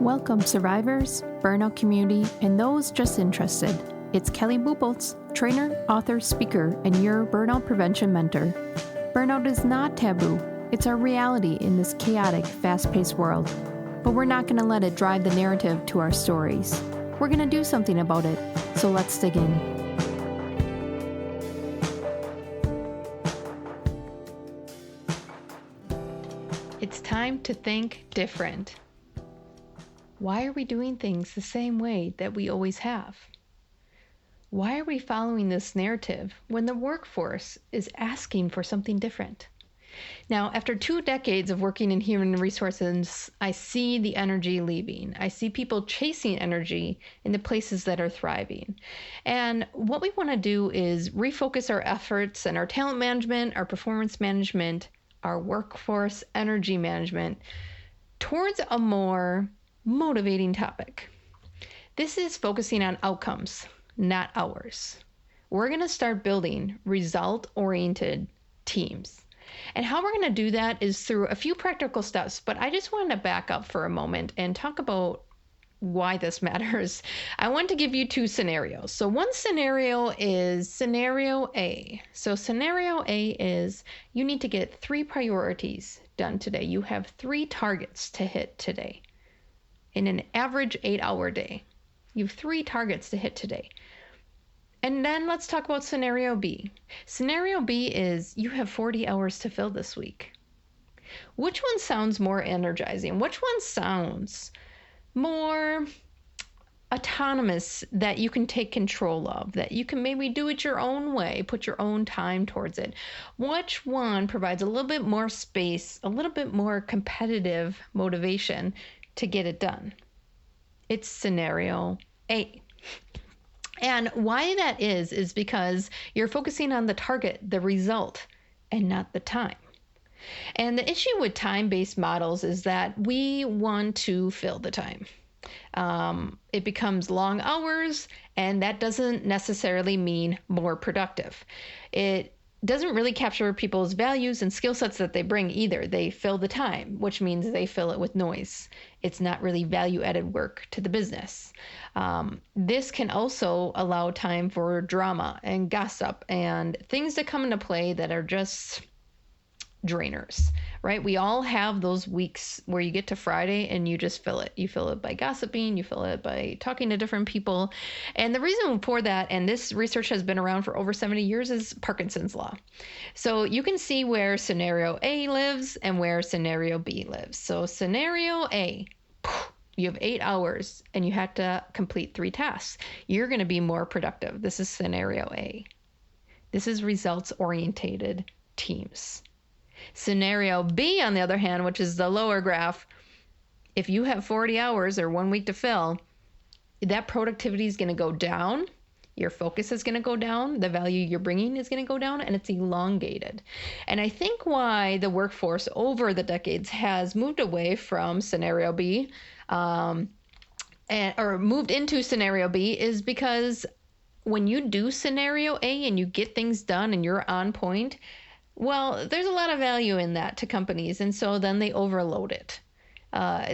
Welcome, survivors, burnout community, and those just interested. It's Kelly Bubolz, trainer, author, speaker, and your burnout prevention mentor. Burnout is not taboo. It's our reality in this chaotic, fast-paced world. But we're not going to let it drive the narrative to our stories. We're going to do something about it. So let's dig in. It's time to think different. Why are we doing things the same way that we always have? Why are we following this narrative when the workforce is asking for something different? Now, after 2 decades of working in human resources, I see the energy leaving. I see people chasing energy in the places that are thriving. And what we want to do is refocus our efforts and our talent management, our performance management, our workforce energy management towards a more motivating topic. This is focusing on outcomes, not hours. We're going to start building result-oriented teams. And how we're going to do that is through a few practical steps, but I just wanted to back up for a moment and talk about why this matters. I want to give you 2 scenarios. So one scenario is scenario A. So scenario A is you need to get 3 priorities done today. You have 3 targets to hit today. In an average 8-hour day, you have 3 targets to hit today. And then let's talk about scenario B. Scenario B is you have 40 hours to fill this week. Which one sounds more energizing? Which one sounds more autonomous, that you can take control of, that you can maybe do it your own way, put your own time towards it? Which one provides a little bit more space, a little bit more competitive motivation to get it done? It's scenario A. And why that is because you're focusing on the target, the result, and not the time. And the issue with time-based models is that we want to fill the time. It becomes long hours, and that doesn't necessarily mean more productive. It doesn't really capture people's values and skill sets that they bring either. They fill the time, which means they fill it with noise. It's not really value-added work to the business. This can also allow time for drama and gossip and things to come into play that are just drainers, right? We all have those weeks where you get to Friday and you just fill it. You fill it by gossiping, you fill it by talking to different people. And the reason for that, and this research has been around for over 70 years, is Parkinson's law. So you can see where scenario A lives and where scenario B lives. So scenario A, you have 8 hours and you have to complete 3 tasks. You're going to be more productive. This is scenario A. This is results-oriented teams. Scenario B, on the other hand, which is the lower graph, if you have 40 hours or 1 week to fill, that productivity is going to go down. Your focus is going to go down. The value you're bringing is going to go down, and it's elongated. And I think why the workforce over the decades has moved away from scenario B or moved into scenario B is because when you do scenario A and you get things done and you're on point, well, there's a lot of value in that to companies, and so then they overload it.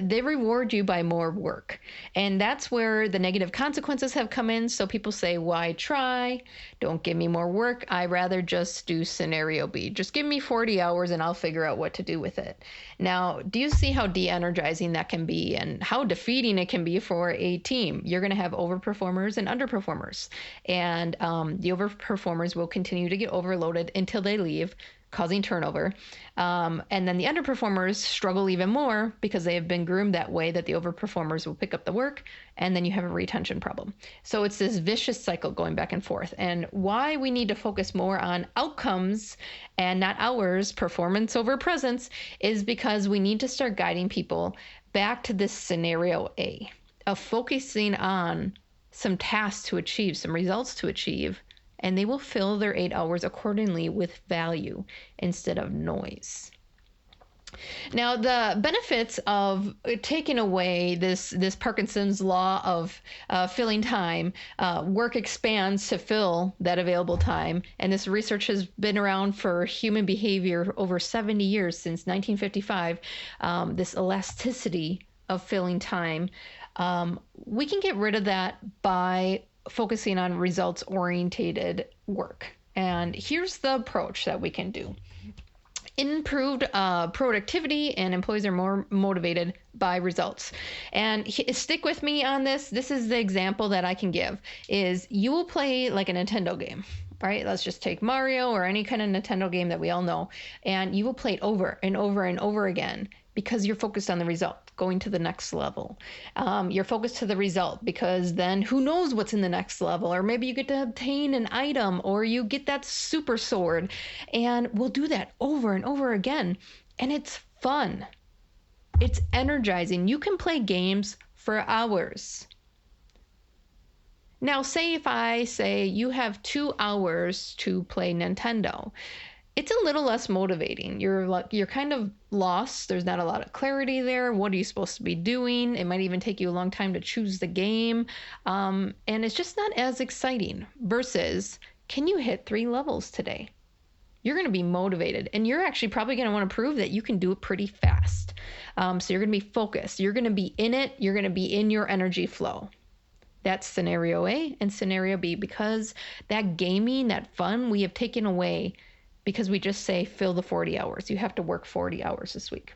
They reward you by more work. And that's where the negative consequences have come in. So people say, why try? Don't give me more work. I'd rather just do scenario B. Just give me 40 hours and I'll figure out what to do with it. Now, do you see how de-energizing that can be and how defeating it can be for a team? You're going to have overperformers and underperformers. And the overperformers will continue to get overloaded until they leave, causing turnover. And then the underperformers struggle even more because they have been groomed that way that the overperformers will pick up the work, and then you have a retention problem. So it's this vicious cycle going back and forth. And why we need to focus more on outcomes and not hours, performance over presence, is because we need to start guiding people back to this scenario A of focusing on some tasks to achieve, some results to achieve, and they will fill their 8 hours accordingly with value instead of noise. Now, the benefits of taking away this Parkinson's law of filling time, work expands to fill that available time. And this research has been around for human behavior over 70 years, since 1955. This elasticity of filling time, we can get rid of that by focusing on results oriented work. And here's the approach that we can do. Improved productivity, and employees are more motivated by results. And stick with me on this. This is the example that I can give is you will play like a Nintendo game, right? Let's just take Mario or any kind of Nintendo game that we all know, and you will play it over and over and over again because you're focused on the result, going to the next level. You're focused to the result because then who knows what's in the next level, or maybe you get to obtain an item or you get that super sword, and we'll do that over and over again. And it's fun. It's energizing. You can play games for hours. Now, say if I say you have 2 hours to play Nintendo, it's a little less motivating. You're kind of lost. There's not a lot of clarity there. What are you supposed to be doing? It might even take you a long time to choose the game. And it's just not as exciting versus, can you hit 3 levels today? You're going to be motivated, and you're actually probably going to want to prove that you can do it pretty fast. So you're going to be focused. You're going to be in it. You're going to be in your energy flow. That's scenario A. And scenario B, because that gaming, that fun, we have taken away because we just say fill the 40 hours. You have to work 40 hours this week.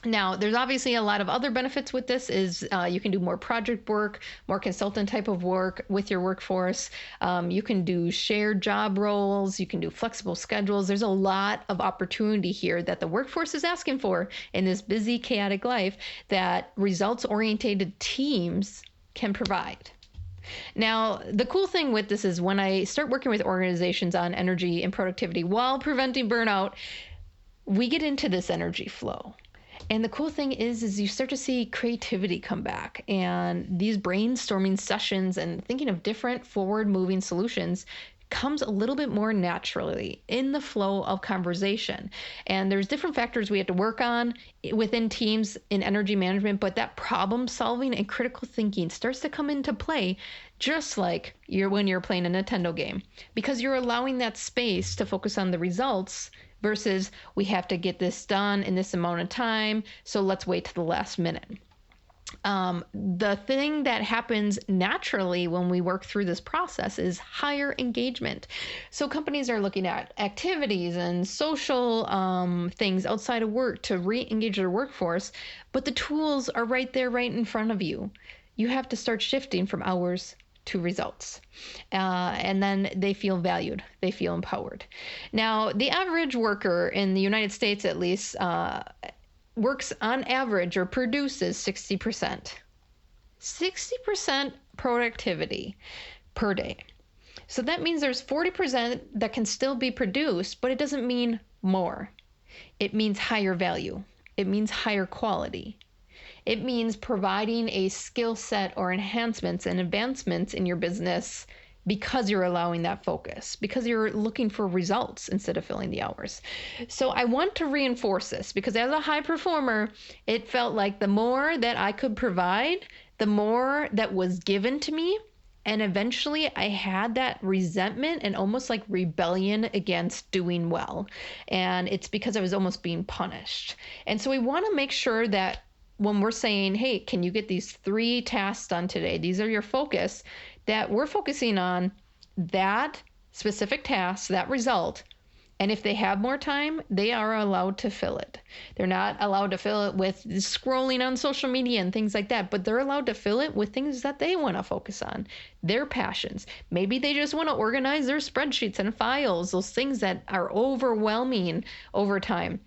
Now, there's obviously a lot of other benefits with this is you can do more project work, more consultant type of work with your workforce. You can do shared job roles. You can do flexible schedules. There's a lot of opportunity here that the workforce is asking for in this busy, chaotic life that results-oriented teams can provide. Now, the cool thing with this is when I start working with organizations on energy and productivity while preventing burnout, we get into this energy flow. And the cool thing is you start to see creativity come back, and these brainstorming sessions and thinking of different forward-moving solutions comes a little bit more naturally in the flow of conversation. And there's different factors we have to work on within teams in energy management, but that problem solving and critical thinking starts to come into play just like when you're playing a Nintendo game, because you're allowing that space to focus on the results versus we have to get this done in this amount of time, so let's wait to the last minute. The thing that happens naturally when we work through this process is higher engagement. So companies are looking at activities and social things outside of work to re-engage their workforce, but the tools are right there, right in front of you. You have to start shifting from hours to results. And then they feel valued. They feel empowered. Now, the average worker in the United States, at least, works on average or produces 60%. 60% productivity per day. So that means there's 40% that can still be produced, but it doesn't mean more. It means higher value. It means higher quality. It means providing a skill set or enhancements and advancements in your business because you're allowing that focus, because you're looking for results instead of filling the hours. So I want to reinforce this because as a high performer, it felt like the more that I could provide, the more that was given to me. And eventually I had that resentment and almost like rebellion against doing well. And it's because I was almost being punished. And so we want to make sure that when we're saying, hey, can you get these 3 tasks done today? These are your focus, that we're focusing on that specific task, that result. And if they have more time, they are allowed to fill it. They're not allowed to fill it with scrolling on social media and things like that, but they're allowed to fill it with things that they want to focus on, their passions. Maybe they just want to organize their spreadsheets and files, those things that are overwhelming over time.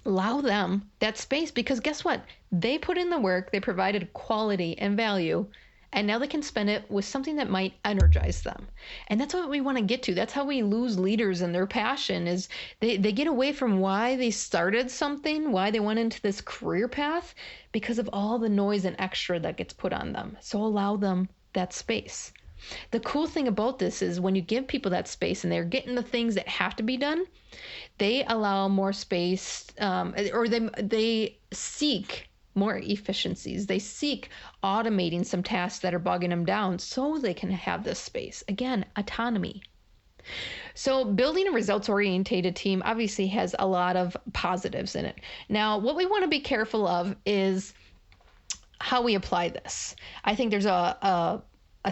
Allow them that space because guess what? They put in the work, they provided quality and value, and now they can spend it with something that might energize them. And that's what we want to get to. That's how we lose leaders in their passion is they get away from why they started something, why they went into this career path, because of all the noise and extra that gets put on them. So allow them that space. The cool thing about this is when you give people that space and they're getting the things that have to be done, they allow more space or they seek more efficiencies. They seek automating some tasks that are bogging them down so they can have this space. Again, autonomy. So building a results-oriented team obviously has a lot of positives in it. Now, what we want to be careful of is how we apply this. I think there's a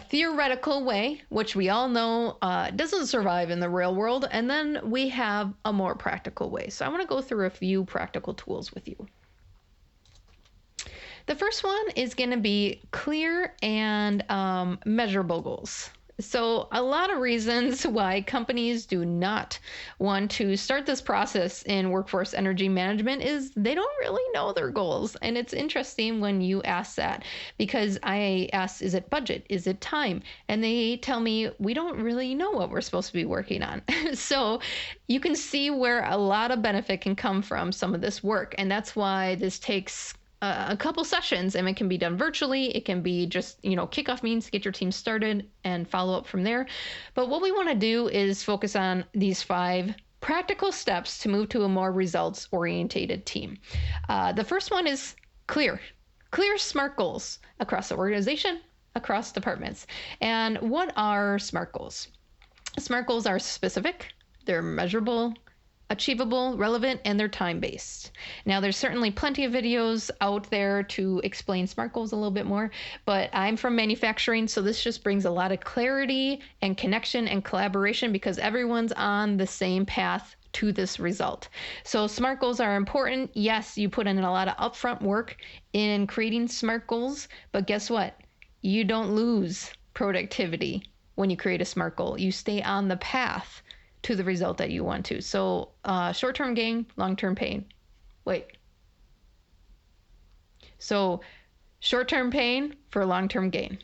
theoretical way, which we all know doesn't survive in the real world, and then we have a more practical way. So I want to go through a few practical tools with you. The first one is going to be clear and measurable goals. So a lot of reasons why companies do not want to start this process in workforce energy management is they don't really know their goals. And it's interesting when you ask that, because I asked, is it budget? Is it time? And they tell me, we don't really know what we're supposed to be working on. So you can see where a lot of benefit can come from some of this work. And that's why this takes a couple sessions, and it can be done virtually. It can be just, kickoff meetings to get your team started and follow up from there. But what we want to do is focus on these 5 practical steps to move to a more results oriented team. The first one is clear SMART goals across the organization, across departments. And what are SMART goals? SMART goals are specific, they're measurable, achievable, relevant, and they're time-based. Now, there's certainly plenty of videos out there to explain SMART goals a little bit more, but I'm from manufacturing, so this just brings a lot of clarity and connection and collaboration because everyone's on the same path to this result. So SMART goals are important. Yes, you put in a lot of upfront work in creating SMART goals, but guess what? You don't lose productivity when you create a SMART goal. You stay on the path to the result that you want to. So short-term gain, long-term pain. So short-term pain for long-term gain.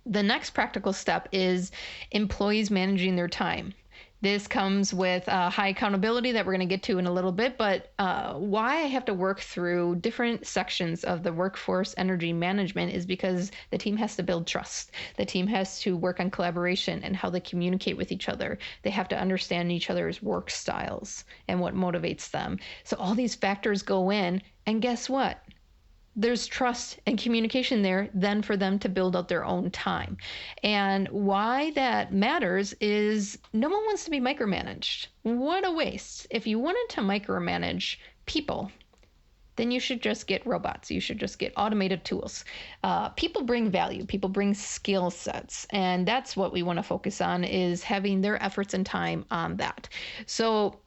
The next practical step is employees managing their time. This comes with high accountability that we're going to get to in a little bit, but why I have to work through different sections of the workforce energy management is because the team has to build trust. The team has to work on collaboration and how they communicate with each other. They have to understand each other's work styles and what motivates them. So all these factors go in, and guess what? There's trust and communication there then for them to build out their own time. And why that matters is no one wants to be micromanaged. What a waste. If you wanted to micromanage people, then you should just get robots. You should just get automated tools. People bring value. People bring skill sets. And that's what we want to focus on, is having their efforts and time on that. So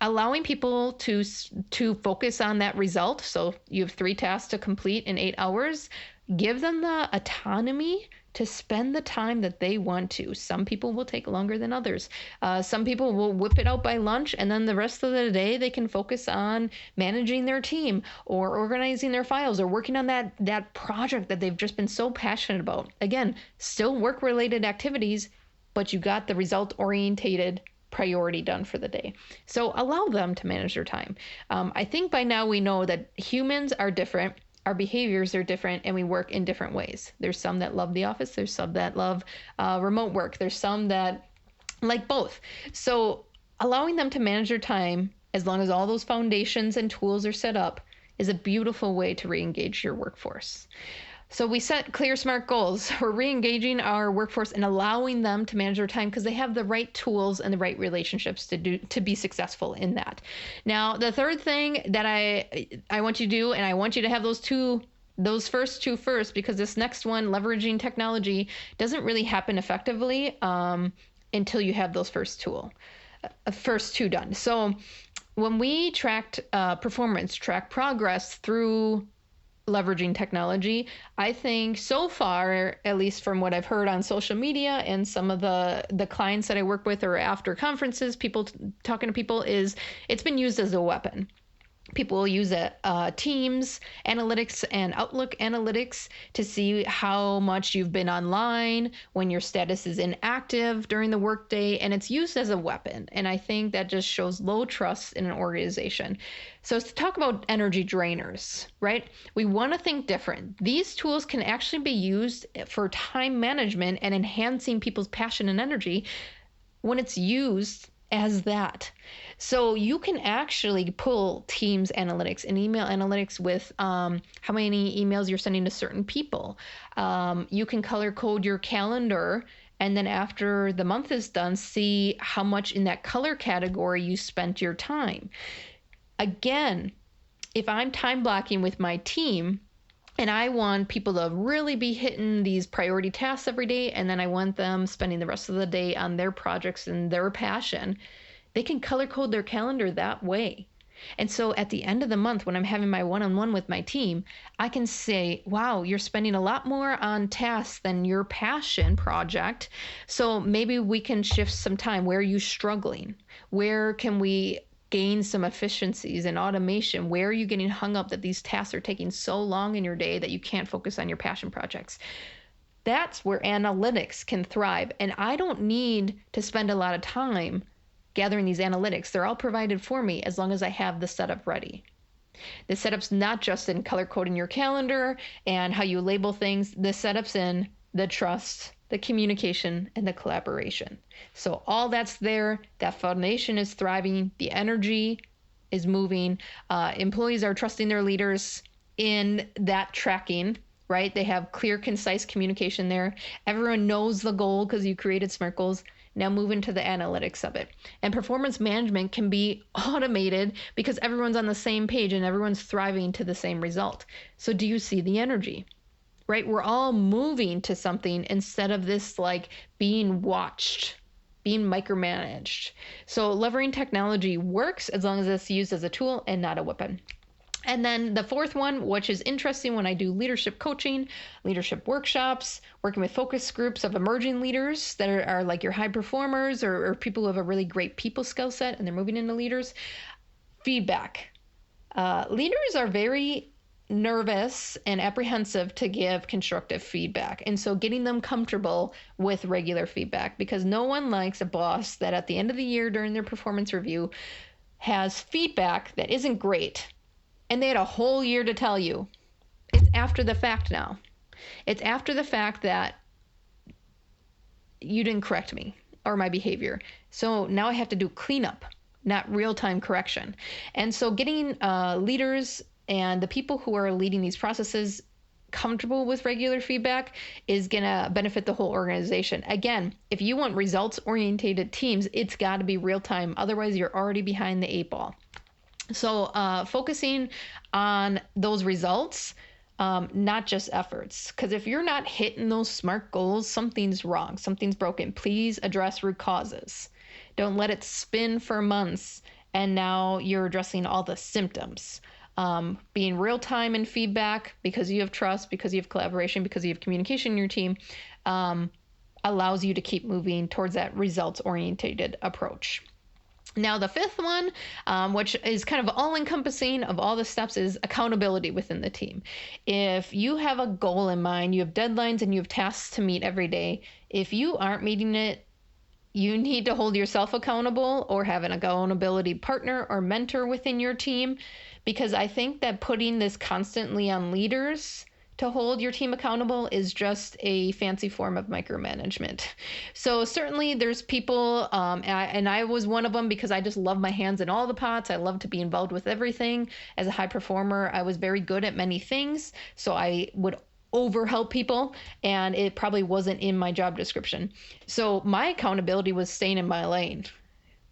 allowing people to focus on that result. So you have 3 tasks to complete in 8 hours. Give them the autonomy to spend the time that they want to. Some people will take longer than others. Some people will whip it out by lunch, and then the rest of the day they can focus on managing their team or organizing their files or working on that project that they've just been so passionate about. Again, still work-related activities, but you got the result-oriented priority done for the day. So allow them to manage their time. I think by now we know that humans are different, our behaviors are different, and we work in different ways. There's some that love the office, there's some that love remote work, there's some that like both. So allowing them to manage their time, as long as all those foundations and tools are set up, is a beautiful way to re-engage your workforce. So we set clear, SMART goals. We're re-engaging our workforce and allowing them to manage their time because they have the right tools and the right relationships to be successful in that. Now, the third thing that I want you to do, and I want you to have those first 2 first, because this next one, leveraging technology, doesn't really happen effectively until you have those first 2 done. So when we track performance, track progress through leveraging technology, I think so far, at least from what I've heard on social media and some of the clients that I work with or after conferences, people talking to people, is it's been used as a weapon. People will use Teams analytics and Outlook analytics to see how much you've been online, when your status is inactive during the workday, and it's used as a weapon. And I think that just shows low trust in an organization. So to talk about energy drainers, right? We want to think different. These tools can actually be used for time management and enhancing people's passion and energy when it's used as that. So you can actually pull Teams analytics and email analytics with how many emails you're sending to certain people. You can color code your calendar, and then after the month is done, see how much in that color category you spent your time. Again, if I'm time blocking with my team, And I want people to really be hitting these priority tasks every day. And then I want them spending the rest of the day on their projects and their passion. They can color code their calendar that way. And so at the end of the month, when I'm having my one-on-one with my team, I can say, wow, you're spending a lot more on tasks than your passion project. So maybe we can shift some time. Where are you struggling? Where can we gain some efficiencies and automation? Where are you getting hung up that these tasks are taking so long in your day that you can't focus on your passion projects? That's where analytics can thrive. And I don't need to spend a lot of time gathering these analytics. They're all provided for me as long as I have the setup ready. The setup's not just in color coding your calendar and how you label things. The setup's in the trust, the communication, and the collaboration. So all that's there. That foundation is thriving. The energy is moving. Employees are trusting their leaders in that tracking, right? They have clear, concise communication there. Everyone knows the goal because you created SMART goals. Now move into the analytics of it. And performance management can be automated because everyone's on the same page and everyone's thriving to the same result. So do you see the energy? Right? We're all moving to something instead of this like being watched, being micromanaged. So leveraging technology works as long as it's used as a tool and not a weapon. And then the fourth one, which is interesting when I do leadership coaching, leadership workshops, working with focus groups of emerging leaders that are like your high performers or people who have a really great people skill set and they're moving into leaders. Feedback. Leaders are very nervous and apprehensive to give constructive feedback. And so getting them comfortable with regular feedback, because no one likes a boss that at the end of the year during their performance review has feedback that isn't great. And they had a whole year to tell you. It's after the fact now. It's after the fact that you didn't correct me or my behavior. So now I have to do cleanup, not real-time correction. And so getting leaders and the people who are leading these processes comfortable with regular feedback is going to benefit the whole organization. Again, if you want results-oriented teams, it's got to be real-time. Otherwise, you're already behind the 8 ball. So focusing on those results, not just efforts. Because if you're not hitting those SMART goals, something's wrong, something's broken. Please address root causes. Don't let it spin for months and now you're addressing all the symptoms. Being real time in feedback because you have trust, because you have collaboration, because you have communication in your team, allows you to keep moving towards that results oriented approach. Now, the fifth one, which is kind of all-encompassing of all the steps, is accountability within the team. If you have a goal in mind, you have deadlines and you have tasks to meet every day, if you aren't meeting it, you need to hold yourself accountable or have an accountability partner or mentor within your team, because I think that putting this constantly on leaders to hold your team accountable is just a fancy form of micromanagement. So certainly there's people, and I was one of them because I just love my hands in all the pots. I love to be involved with everything. As a high performer, I was very good at many things. So I would overhelp people, and it probably wasn't in my job description. So my accountability was staying in my lane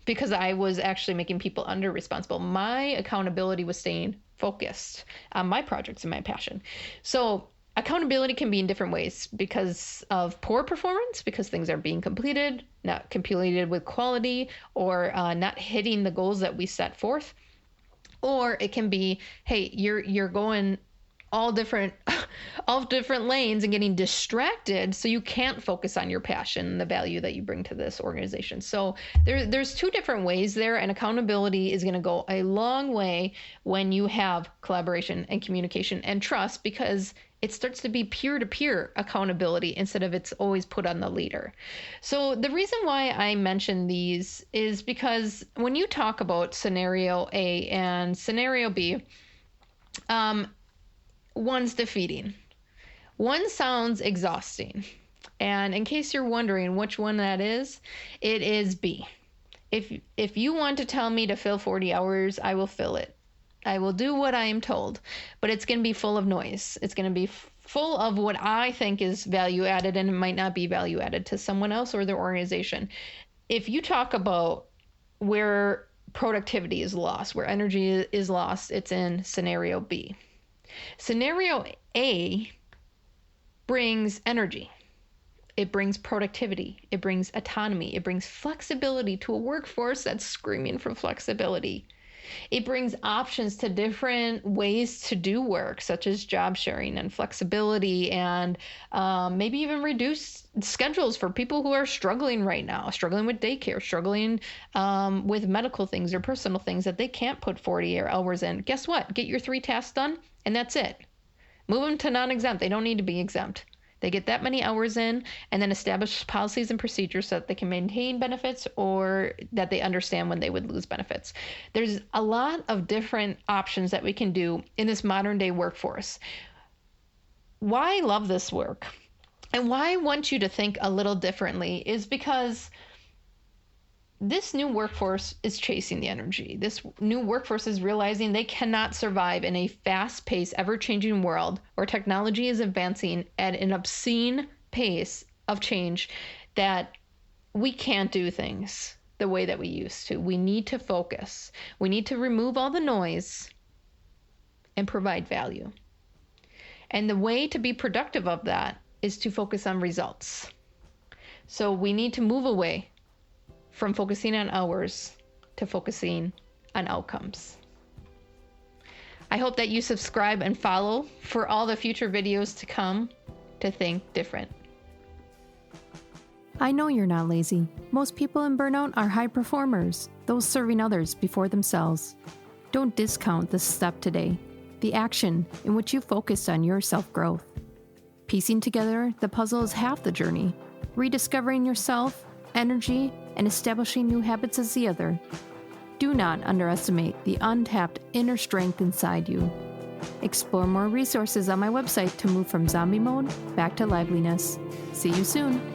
because I was actually making people under responsible. My accountability was staying focused on my projects and my passion. So accountability can be in different ways because of poor performance, because things are being completed, not completed with quality, or not hitting the goals that we set forth. Or it can be, hey, you're going all different lanes and getting distracted, so you can't focus on your passion and the value that you bring to this organization. So there's two different ways there, and accountability is going to go a long way when you have collaboration and communication and trust, because it starts to be peer-to-peer accountability instead of it's always put on the leader. So the reason why I mention these is because when you talk about scenario A and scenario B, one's defeating. One sounds exhausting. And in case you're wondering which one that is, it is B. If you want to tell me to fill 40 hours, I will fill it. I will do what I am told, but it's going to be full of noise. It's going to be full of what I think is value added, and it might not be value added to someone else or their organization. If you talk about where productivity is lost, where energy is lost, it's in scenario B. Scenario A brings energy. It brings productivity. It brings autonomy. It brings flexibility to a workforce that's screaming for flexibility. It brings options to different ways to do work, such as job sharing and flexibility, and maybe even reduce schedules for people who are struggling right now, struggling with daycare, struggling with medical things or personal things that they can't put 40 hours in. Guess what? Get your 3 tasks done, and that's it. Move them to non-exempt. They don't need to be exempt. They get that many hours in, and then establish policies and procedures so that they can maintain benefits or that they understand when they would lose benefits. There's a lot of different options that we can do in this modern day workforce. Why I love this work and why I want you to think a little differently is because this new workforce is chasing the energy. This new workforce is realizing they cannot survive in a fast-paced, ever-changing world where technology is advancing at an obscene pace of change, that we can't do things the way that we used to. We need to focus. We need to remove all the noise and provide value. And the way to be productive of that is to focus on results. So we need to move away from focusing on hours to focusing on outcomes. I hope that you subscribe and follow for all the future videos to come to think different. I know you're not lazy. Most people in burnout are high performers, those serving others before themselves. Don't discount this step today, the action in which you focus on your self-growth. Piecing together the puzzle is half the journey. Rediscovering yourself, energy, and establishing new habits is the other. Do not underestimate the untapped inner strength inside you. Explore more resources on my website to move from zombie mode back to liveliness. See you soon.